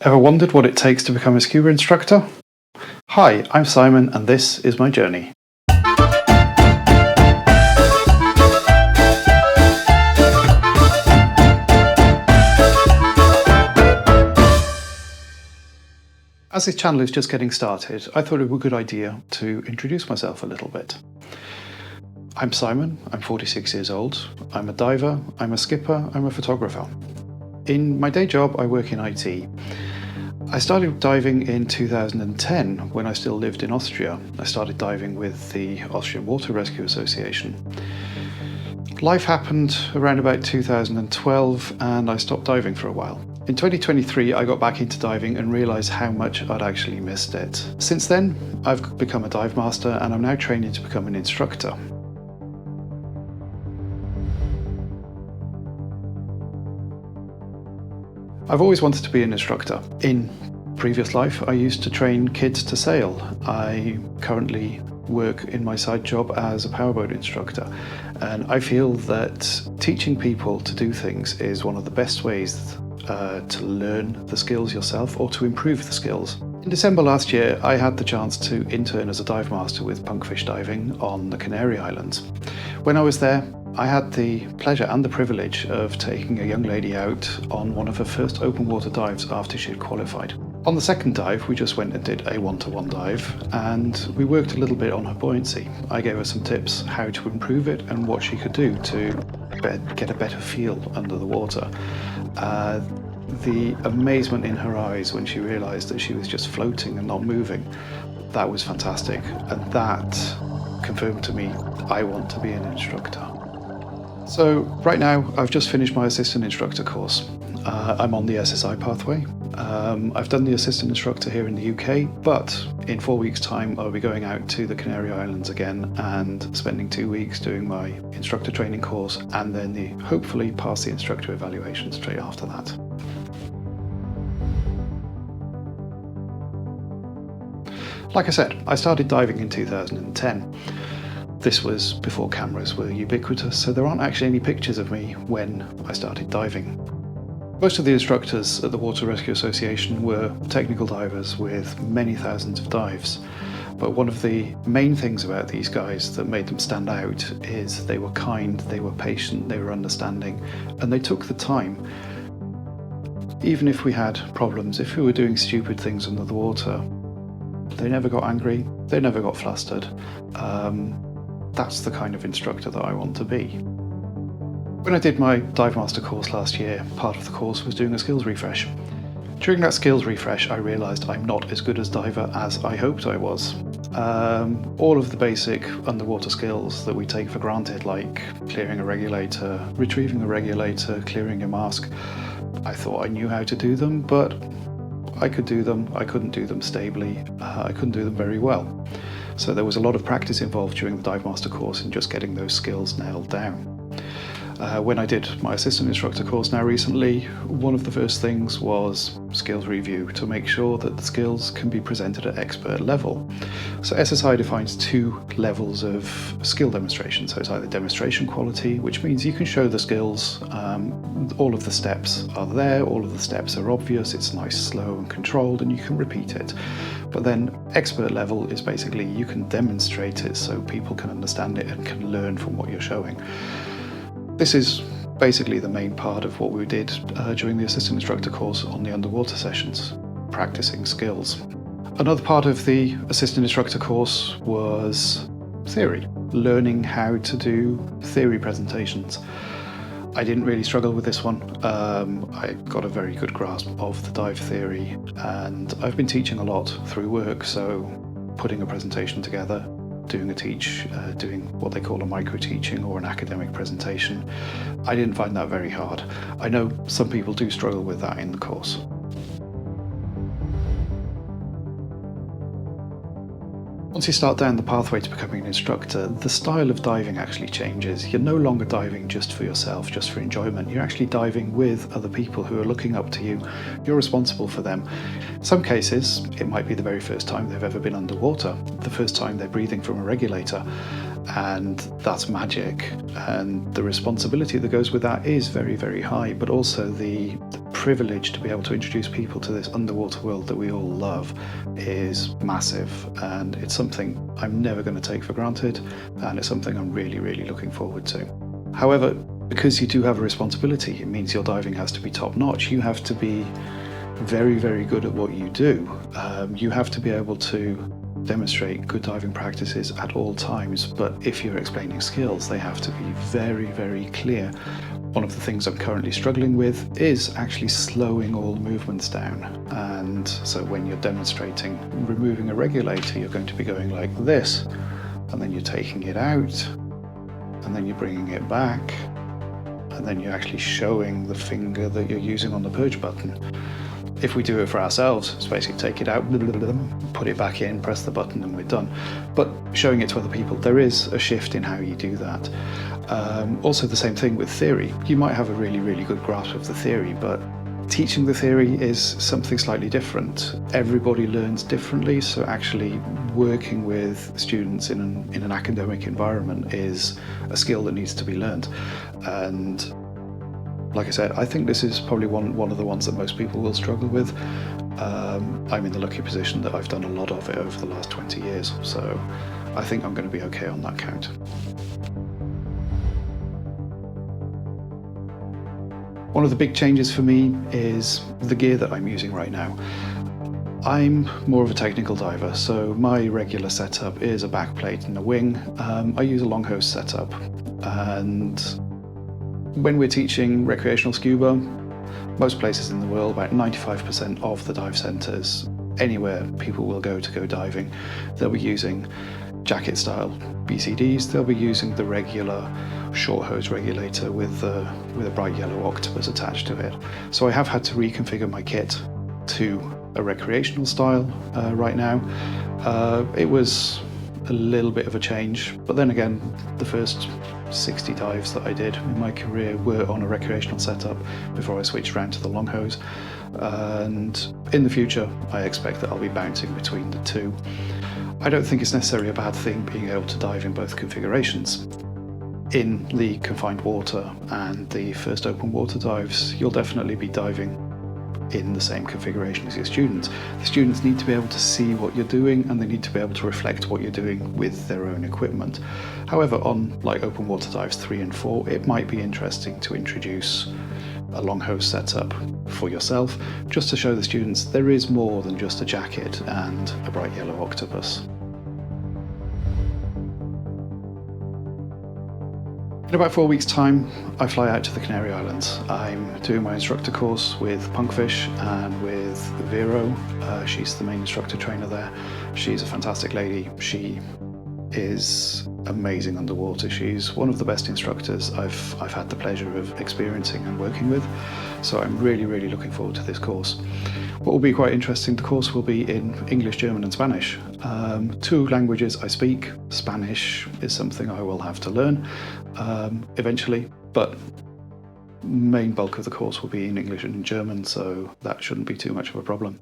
Ever wondered what it takes to become a scuba instructor? Hi, I'm Simon and this is my journey. As this channel is just getting started, I thought it would be a good idea to introduce myself a little bit. I'm Simon, I'm 46 years old, I'm a diver, I'm a skipper, I'm a photographer. In my day job I work in IT. I started diving in 2010 when I still lived in Austria. I started diving with the Austrian Water Rescue Association. Life happened around about 2012 and I stopped diving for a while. In 2023 I got back into diving and realised how much I'd actually missed it. Since then I've become a dive master and I'm now training to become an instructor. I've always wanted to be an instructor. In previous life, I used to train kids to sail. I currently work in my side job as a powerboat instructor, and I feel that teaching people to do things is one of the best ways to learn the skills yourself or to improve the skills. In December last year, I had the chance to intern as a dive master with Punkfish Diving on the Canary Islands. When I was there, I had the pleasure and the privilege of taking a young lady out on one of her first open water dives after she had qualified. On the second dive, we just went and did a one-to-one dive and we worked a little bit on her buoyancy. I gave her some tips how to improve it and what she could do to get a better feel under the water. The amazement in her eyes when she realised that she was just floating and not moving, that was fantastic, and that confirmed to me I want to be an instructor. So right now I've just finished my assistant instructor course. I'm on the SSI pathway. I've done the assistant instructor here in the UK, but in 4 weeks' time I'll be going out to the Canary Islands again and spending 2 weeks doing my instructor training course and then hopefully pass the instructor evaluation straight after that. Like I said, I started diving in 2010. This was before cameras were ubiquitous, so there aren't actually any pictures of me when I started diving. Most of the instructors at the Water Rescue Association were technical divers with many thousands of dives. But one of the main things about these guys that made them stand out is they were kind, they were patient, they were understanding, and they took the time. Even if we had problems, if we were doing stupid things under the water, they never got angry, they never got flustered. That's the kind of instructor that I want to be. When I did my Dive Master course last year, part of the course was doing a skills refresh. During that skills refresh, I realised I'm not as good as diver as I hoped I was. All of the basic underwater skills that we take for granted, like clearing a regulator, retrieving a regulator, clearing a mask, I thought I knew how to do them, but I could do them, I couldn't do them stably, I couldn't do them very well. So there was a lot of practice involved during the Dive Master course in just getting those skills nailed down. When I did my assistant instructor course now recently, one of the first things was skills review to make sure that the skills can be presented at expert level. So SSI defines 2 levels of skill demonstration. So it's either demonstration quality, which means you can show the skills, all of the steps are there, all of the steps are obvious, it's nice, slow and controlled, and you can repeat it. But then expert level is basically you can demonstrate it so people can understand it and can learn from what you're showing. This is basically the main part of what we did during the assistant instructor course on the underwater sessions, practicing skills. Another part of the assistant instructor course was theory, learning how to do theory presentations. I didn't really struggle with this one. I got a very good grasp of the dive theory and I've been teaching a lot through work, so putting a presentation together, doing what they call a micro-teaching or an academic presentation. I didn't find that very hard. I know some people do struggle with that in the course. Once you start down the pathway to becoming an instructor, the style of diving actually changes. You're no longer diving just for yourself, just for enjoyment. You're actually diving with other people who are looking up to you. You're responsible for them. In some cases, it might be the very first time they've ever been underwater, the first time they're breathing from a regulator, and that's magic. And the responsibility that goes with that is very, very high, but also the privilege to be able to introduce people to this underwater world that we all love is massive, and it's something I'm never going to take for granted, and it's something I'm really, really looking forward to. However, because you do have a responsibility, it means your diving has to be top notch. You have to be very, very good at what you do. You have to be able to demonstrate good diving practices at all times, but if you're explaining skills, they have to be very, very clear. One of the things I'm currently struggling with is actually slowing all movements down. And so when you're demonstrating removing a regulator, you're going to be going like this, and then you're taking it out, and then you're bringing it back, and then you're actually showing the finger that you're using on the purge button. If we do it for ourselves, it's basically take it out, put it back in, press the button, and we're done. But showing it to other people, there is a shift in how you do that. Also the same thing with theory. You might have a really, really good grasp of the theory, but teaching the theory is something slightly different. Everybody learns differently, so actually working with students in an academic environment is a skill that needs to be learned. And like I said, I think this is probably one of the ones that most people will struggle with. I'm in the lucky position that I've done a lot of it over the last 20 years, so I think I'm going to be okay on that count. One of the big changes for me is the gear that I'm using right now. I'm more of a technical diver, so my regular setup is a backplate and a wing. I use a long hose setup, and when we're teaching recreational scuba, most places in the world, about 95% of the dive centres, anywhere people will go to go diving, they'll be using jacket style BCDs, they'll be using the regular short hose regulator with a bright yellow octopus attached to it. So I have had to reconfigure my kit to a recreational style right now. It was a little bit of a change, but then again, the first 60 dives that I did in my career were on a recreational setup before I switched around to the long hose, and in the future I expect that I'll be bouncing between the two. I don't think it's necessarily a bad thing being able to dive in both configurations. In the confined water and the first open water dives, you'll definitely be diving in the same configuration as your students. The students need to be able to see what you're doing, and they need to be able to reflect what you're doing with their own equipment. However, on like open water dives 3 and 4, it might be interesting to introduce a long hose setup for yourself, just to show the students there is more than just a jacket and a bright yellow octopus. In about 4 weeks' time, I fly out to the Canary Islands. I'm doing my instructor course with Punkfish and with Vero. She's the main instructor trainer there. She's a fantastic lady. She is amazing underwater. She's one of the best instructors I've had the pleasure of experiencing and working with. So I'm really, really looking forward to this course. What will be quite interesting, the course will be in English, German and Spanish. 2 languages I speak. Spanish is something I will have to learn eventually, but main bulk of the course will be in English and German, so that shouldn't be too much of a problem.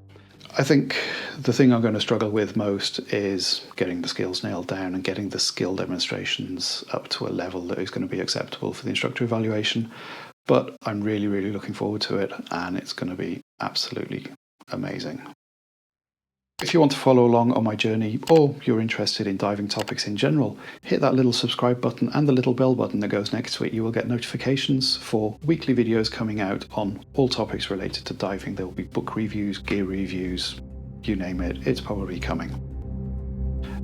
I think the thing I'm going to struggle with most is getting the skills nailed down and getting the skill demonstrations up to a level that is going to be acceptable for the instructor evaluation. But I'm really, really looking forward to it, and it's going to be absolutely amazing. If you want to follow along on my journey, or you're interested in diving topics in general, hit that little subscribe button and the little bell button that goes next to it. You will get notifications for weekly videos coming out on all topics related to diving. There will be book reviews, gear reviews, you name it, it's probably coming.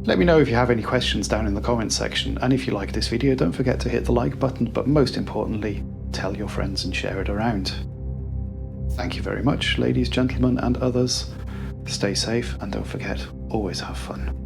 Let me know if you have any questions down in the comments section, and if you like this video, don't forget to hit the like button, but most importantly, tell your friends and share it around. Thank you very much, ladies, gentlemen, and others. Stay safe, and don't forget, always have fun.